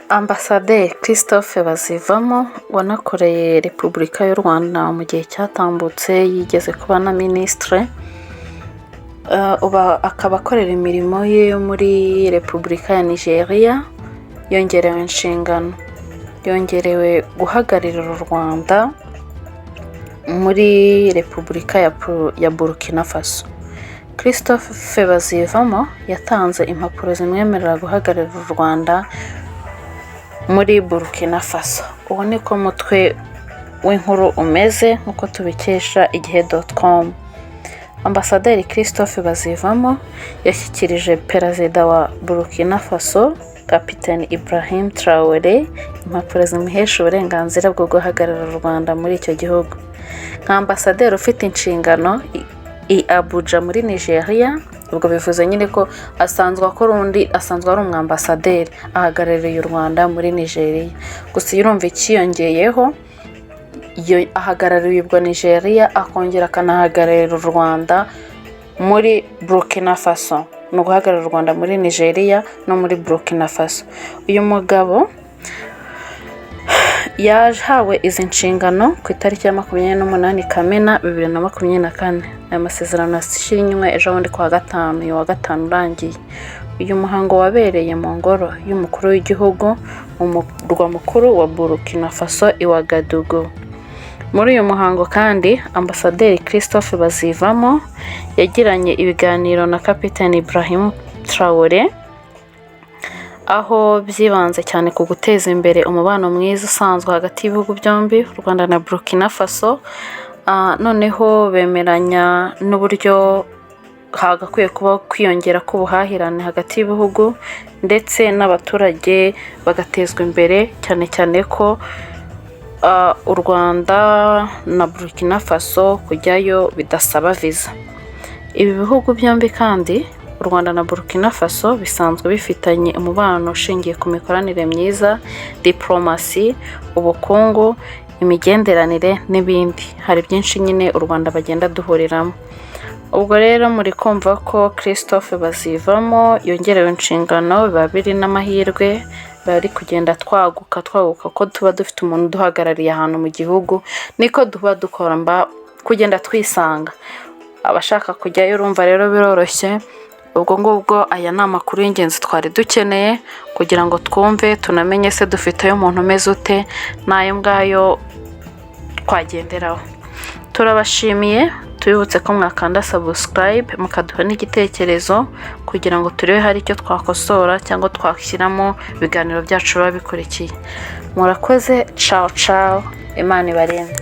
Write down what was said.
Ambasaderi Christophe Bazivamo wanakoreye Repubulika y'u Rwanda mu gihe cyatambutse, yigeze kuba na minisitire, akaba akorera imirimo ye muri Repubulika ya Nigeria. Yongerewe inshingano, yongerewe guhagararira u Rwanda muri Repubulika ya Burkina Faso. Christophe Bazivamo yatanze impapuro zimwemerera guhagararira u Rwanda muri Burkina Faso. Ubu niko mutwe w'inkuru umeze nk'uko tubikesha igihe.com. Ambasaderi Christophe Bazivamo yashyikirije perezida wa Burkina Faso Kapiteni Ibrahim Traoré impapuro zimuhesha uburenganzira bwo guhagararira u Rwanda muri icyo gihugu. Nka ambasaderi ufite inshingano i Abuja muri Nigeria, ubwo bivuze nyine ko asanzwe ari umwambasaderi ahagarariye u Rwanda muri Nigeria. Gusa urumva ikiyongeyeho, ahagarariye ubwo Nigeria akongera akanahagararira u Rwanda muri Burkina Faso. Ni uguhagararira u Rwanda muri Nigeria no muri Burkina Faso. Uyu mugabo yahawe izi nshingano ku itariki ya 28 Kamena 2024. Aya masezerano yashyirinywe ejo bundi kuwa gatanu urangiye. Uyu muhango wabereye mu ngoro y'umukuru w'igihugu mu murwa mukuru wa Burkina Faso i Ouagadougou. Muri uyu muhango kandi ambasaderi Christophe Bazivamo yagiranye ibiganiro na Kapiteni Ibrahim Traoré, aho byibanze cyane ku guteza imbere umubano mwiza usanzwe hagati y'ibihugu byombi, u Rwanda na Burkina Faso. Noneho bemeranya n'uburyo hagakwiye kuba kwiyongera k'ubuhahirane hagati y'ibihugu ndetse n'abaturage bagatezwa imbere, cyane cyane ko u Rwanda na Burkina Faso kujyayo bidasaba viza. Ibi bihugu byombi kandi u Rwanda na Burkina Faso bisanzwe bifitanye umubano ushingiye ku mikoranire myiza, diplomasi, ubukungu, imigenderanire n'ibindi. Hari byinshi nyine u Rwanda bagenda duhuriramo. Ubwo rero muri kumva ko Christophe Bazivamo yongerewe inshingano, biba biri n'amahirwe, bari kugenda twaguka ko tuba dufite umuntu duhagarariye ahantu mu gihugu, niko duba dukora kugenda twisanga. Abashaka kujyayo urumva rero biroroshye. Ubwo ngubwo aya ni amakuru y'ingenzi twari dukeneye kugira ngo twumve tunamenye se dufiteyo umuntu umeze ute, n'ayo ngayo twagenderaho. Turabashimiye, tubibutse ko mwakanda subscribe mukaduha n'igitekerezo kugira ngo turebe hari icyo twakosora cyangwa twashyiramo ibiganiro byacu biba bikurikiye. Murakoze, ciao ciao, Imana ibarinde.